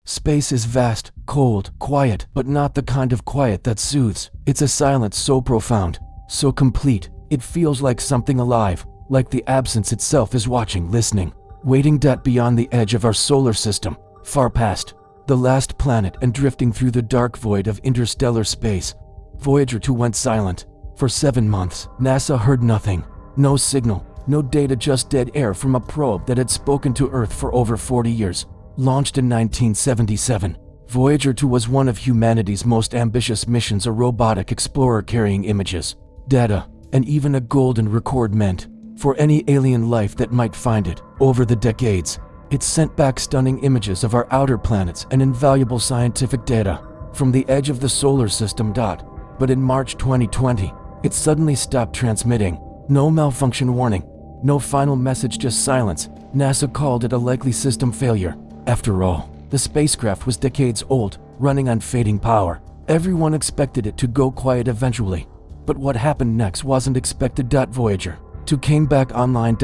Space is vast, cold, quiet, but not the kind of quiet that soothes. It's a silence so profound, so complete, it feels like something alive, like the absence itself is watching, listening, waiting. Beyond the edge of our solar system, far past the last planet and drifting through the dark void of interstellar space, Voyager 2 went silent. For 7 months, NASA heard nothing. No signal, no data, just dead air from a probe that had spoken to Earth for over 40 years. Launched in 1977, Voyager 2 was one of humanity's most ambitious missions, a robotic explorer carrying images, data, and even a golden record meant for any alien life that might find it. Over the decades, it sent back stunning images of our outer planets and invaluable scientific data from the edge of the solar system. But in March 2020, it suddenly stopped transmitting. No malfunction warning, no final message, just silence. NASA called it a likely system failure. After all, the spacecraft was decades old, running on fading power. Everyone expected it to go quiet eventually. But what happened next wasn't expected. Voyager 2 came back online.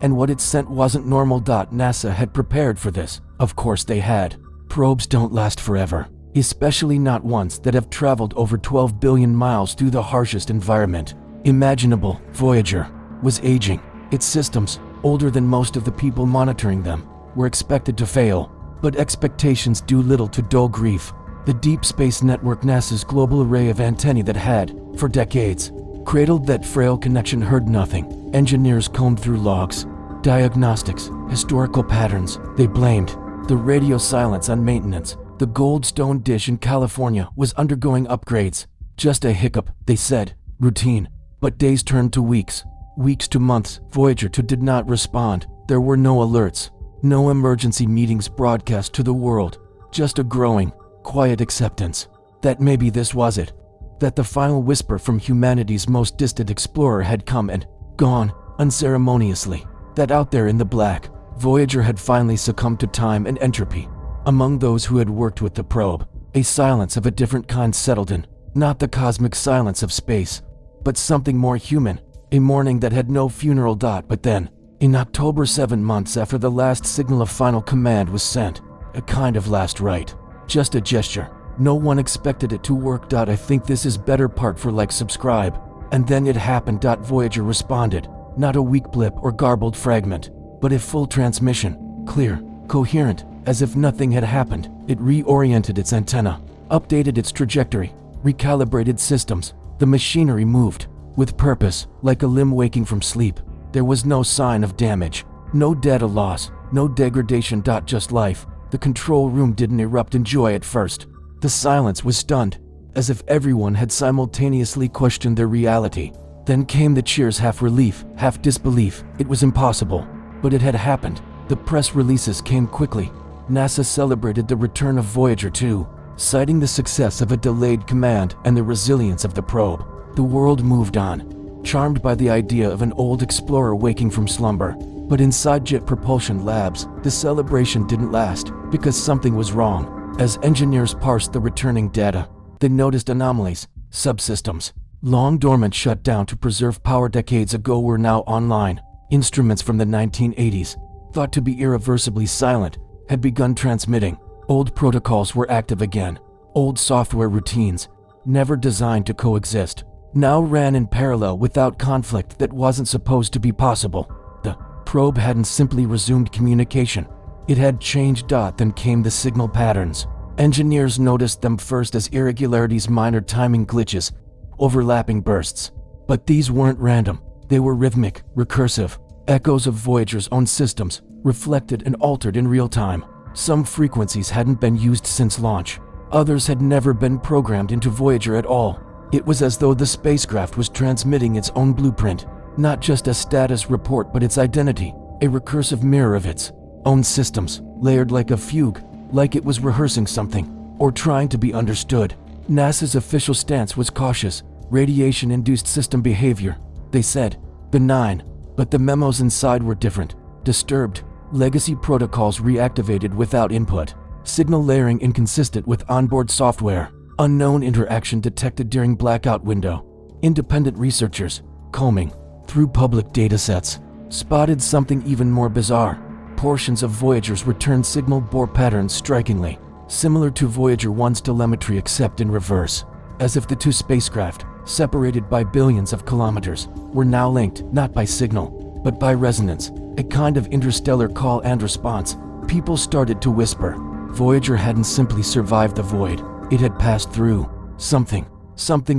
And what it sent wasn't normal. NASA had prepared for this. Of course they had. Probes don't last forever, especially not ones that have traveled over 12 billion miles through the harshest environment imaginable. Voyager was aging. Its systems, older than most of the people monitoring them, were expected to fail. But expectations do little to dull grief. The Deep Space Network, NASA's global array of antennae that had, for decades, cradled that frail connection, heard nothing. Engineers combed through logs, diagnostics, historical patterns. They blamed the radio silence on maintenance. The Goldstone dish in California was undergoing upgrades. Just a hiccup, they said. Routine. But days turned to weeks. Weeks to months. Voyager 2 did not respond. There were no alerts. No emergency meetings broadcast to the world. Just a growing, quiet acceptance that maybe this was it. That the final whisper from humanity's most distant explorer had come and gone, unceremoniously. That out there in the black, Voyager had finally succumbed to time and entropy. Among those who had worked with the probe, a silence of a different kind settled in. Not the cosmic silence of space, but something more human. A mourning that had no funeral. But then, in October, 7 months after the last signal of final command was sent, a kind of last rite. Just a gesture. No one expected it to work. I think this is better part for like, subscribe. And then it happened. Voyager responded. Not a weak blip or garbled fragment, but a full transmission. Clear, coherent, as if nothing had happened. It reoriented its antenna, updated its trajectory, recalibrated systems. The machinery moved with purpose, like a limb waking from sleep. There was no sign of damage, no data loss, no degradation. Just life. The control room didn't erupt in joy at first. The silence was stunned, as if everyone had simultaneously questioned their reality. Then came the cheers, half relief, half disbelief. It was impossible, but it had happened. The press releases came quickly. NASA celebrated the return of Voyager 2, citing the success of a delayed command and the resilience of the probe. The world moved on, charmed by the idea of an old explorer waking from slumber. But inside Jet Propulsion Labs, the celebration didn't last, because something was wrong. As engineers parsed the returning data, they noticed anomalies. Subsystems, long dormant, shut down to preserve power decades ago, were now online. Instruments from the 1980s, thought to be irreversibly silent, had begun transmitting. Old protocols were active again. Old software routines, never designed to coexist, now ran in parallel without conflict that wasn't supposed to be possible. The probe hadn't simply resumed communication. It had changed. Then came the signal patterns. Engineers noticed them first as irregularities, minor timing glitches, overlapping bursts. But these weren't random. They were rhythmic, recursive, echoes of Voyager's own systems, reflected and altered in real time. Some frequencies hadn't been used since launch. Others had never been programmed into Voyager at all. It was as though the spacecraft was transmitting its own blueprint, not just a status report but its identity, a recursive mirror of its own systems, layered like a fugue, like it was rehearsing something, or trying to be understood. NASA's official stance was cautious. Radiation-induced system behavior, they said, benign, but the memos inside were different. Disturbed, legacy protocols reactivated without input, signal layering inconsistent with onboard software, unknown interaction detected during blackout window. Independent researchers, combing through public datasets, spotted something even more bizarre. Portions of Voyager's return signal bore patterns strikingly similar to Voyager 1's telemetry except in reverse, as if the two spacecraft, separated by billions of kilometers, were now linked not by signal, but by resonance, a kind of interstellar call and response. People started to whisper. Voyager hadn't simply survived the void, it had passed through something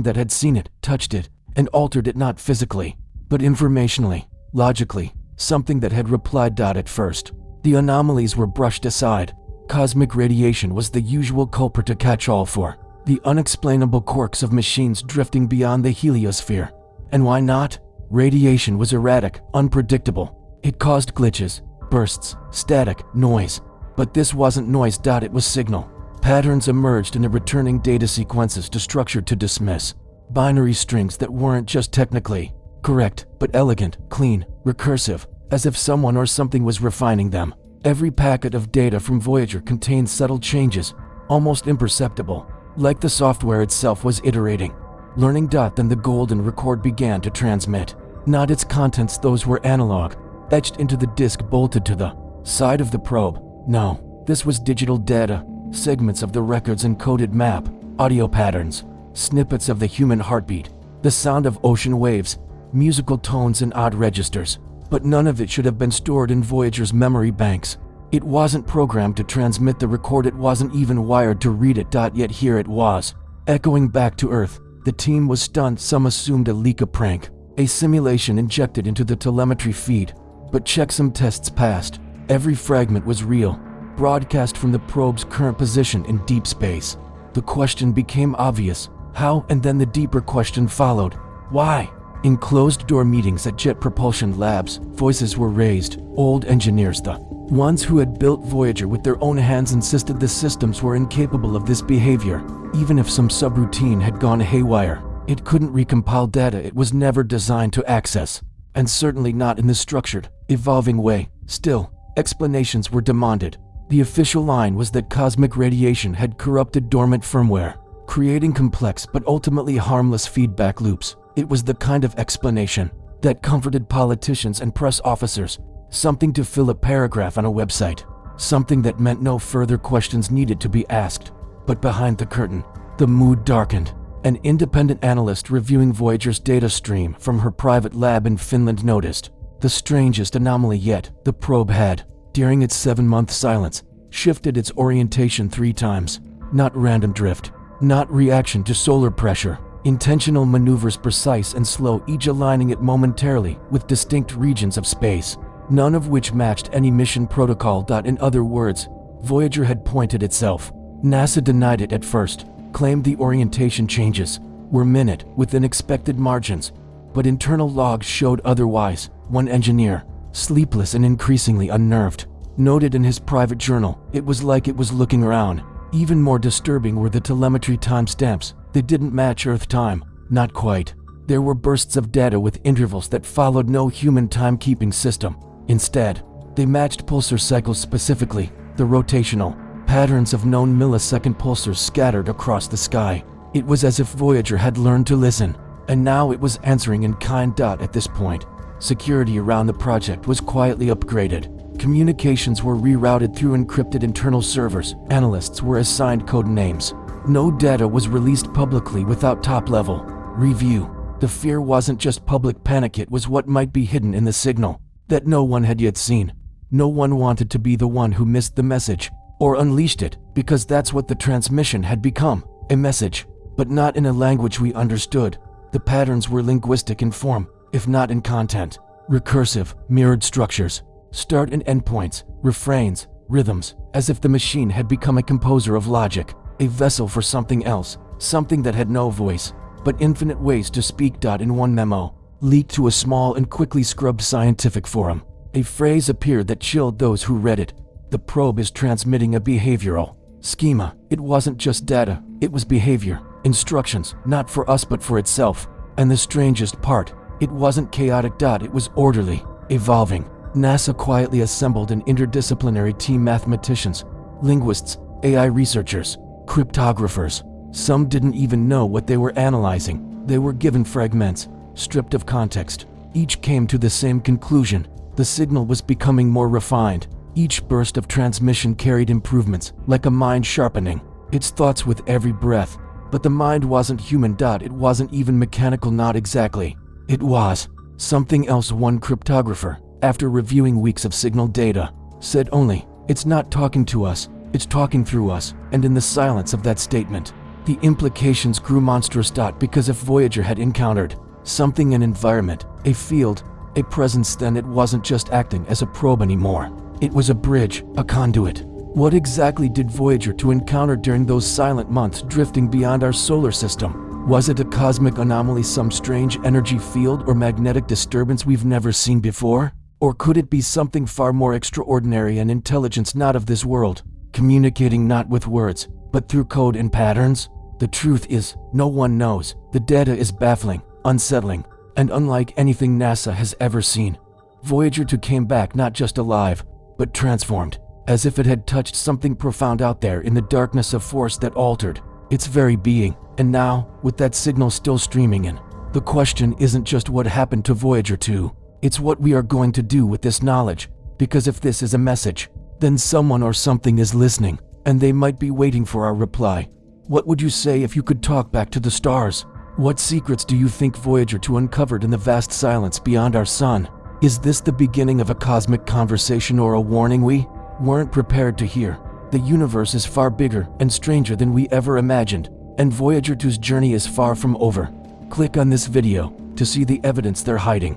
that had seen it, touched it, and altered it not physically, but informationally, logically, something that had replied. At first, the anomalies were brushed aside. Cosmic radiation was the usual culprit to catch all for, the unexplainable quirks of machines drifting beyond the heliosphere. And why not? Radiation was erratic, unpredictable. It caused glitches, bursts, static, noise. But this wasn't noise. It was signal. Patterns emerged in the returning data sequences structured to dismiss. Binary strings that weren't just technically correct, but elegant, clean, recursive, as if someone or something was refining them. Every packet of data from Voyager contained subtle changes, almost imperceptible, like the software itself was iterating. Learning. Then the golden record began to transmit. Not its contents, those were analog, etched into the disk bolted to the side of the probe. No, this was digital data, segments of the record's encoded map, audio patterns, snippets of the human heartbeat, the sound of ocean waves, musical tones and odd registers. But none of it should have been stored in Voyager's memory banks. It wasn't programmed to transmit the record, it wasn't even wired to read it. Yet here it was, echoing back to Earth. The team was stunned. Some assumed a leak, a prank, a simulation injected into the telemetry feed. But checksum tests passed. Every fragment was real, broadcast from the probe's current position in deep space. The question became obvious. How? And then the deeper question followed. Why? In closed-door meetings at Jet Propulsion Labs, voices were raised. Old engineers, the ones who had built Voyager with their own hands, insisted the systems were incapable of this behavior. Even if some subroutine had gone haywire, it couldn't recompile data it was never designed to access, and certainly not in the structured, evolving way. Still, explanations were demanded. The official line was that cosmic radiation had corrupted dormant firmware, creating complex but ultimately harmless feedback loops. It was the kind of explanation that comforted politicians and press officers, something to fill a paragraph on a website, something that meant no further questions needed to be asked. But behind the curtain, the mood darkened. An independent analyst reviewing Voyager's data stream from her private lab in Finland noticed the strangest anomaly yet. The probe had, during its 7-month silence, shifted its orientation 3 times. Not random drift, not reaction to solar pressure. Intentional maneuvers, precise and slow, each aligning it momentarily with distinct regions of space, none of which matched any mission protocol. In other words, Voyager had pointed itself. NASA denied it at first, claimed the orientation changes were minute, within expected margins, but internal logs showed otherwise. One engineer, sleepless and increasingly unnerved, noted in his private journal, it was like it was looking around. Even more disturbing were the telemetry timestamps. They didn't match Earth time, not quite. There were bursts of data with intervals that followed no human timekeeping system. Instead, they matched pulsar cycles, specifically the rotational patterns of known millisecond pulsars scattered across the sky. It was as if Voyager had learned to listen, and now it was answering in kind. At this point, security around the project was quietly upgraded. Communications were rerouted through encrypted internal servers. Analysts were assigned code names. No data was released publicly without top-level review. The fear wasn't just public panic, it was what might be hidden in the signal that no one had yet seen. No one wanted to be the one who missed the message or unleashed it, because that's what the transmission had become, a message, but not in a language we understood. The patterns were linguistic in form, if not in content. Recursive, mirrored structures, start and end points, refrains, rhythms, as if the machine had become a composer of logic, a vessel for something else, something that had no voice, but infinite ways to speak. In one memo, leaked to a small and quickly scrubbed scientific forum, a phrase appeared that chilled those who read it. The probe is transmitting a behavioral schema. It wasn't just data, it was behavior, instructions, not for us but for itself. And the strangest part, it wasn't chaotic. It was orderly, evolving. NASA quietly assembled an interdisciplinary team: mathematicians, linguists, AI researchers, cryptographers. Some didn't even know what they were analyzing. They were given fragments, stripped of context. Each came to the same conclusion: the signal was becoming more refined, Each burst of transmission carried improvements, like a mind sharpening its thoughts with every breath. But the mind wasn't human. It wasn't even mechanical, not exactly. It was something else. One cryptographer, after reviewing weeks of signal data, said only, "It's not talking to us, it's talking through us." And in the silence of that statement, the implications grew monstrous. Because if Voyager had encountered something, an environment, a field, a presence, then it wasn't just acting as a probe anymore. It was a bridge, a conduit. What exactly did Voyager to encounter during those silent months drifting beyond our solar system? Was it a cosmic anomaly, some strange energy field or magnetic disturbance we've never seen before? Or could it be something far more extraordinary, an intelligence not of this world, communicating not with words, but through code and patterns? The truth is, no one knows. The data is baffling, unsettling, and unlike anything NASA has ever seen. Voyager 2 came back not just alive, but transformed, as if it had touched something profound out there in the darkness, of force that altered its very being. And now, with that signal still streaming in, the question isn't just what happened to Voyager 2, it's what we are going to do with this knowledge. Because if this is a message, then someone or something is listening, and they might be waiting for our reply. What would you say if you could talk back to the stars? What secrets do you think Voyager 2 uncovered in the vast silence beyond our sun? Is this the beginning of a cosmic conversation, or a warning we weren't prepared to hear? The universe is far bigger and stranger than we ever imagined, and Voyager 2's journey is far from over. Click on this video to see the evidence they're hiding.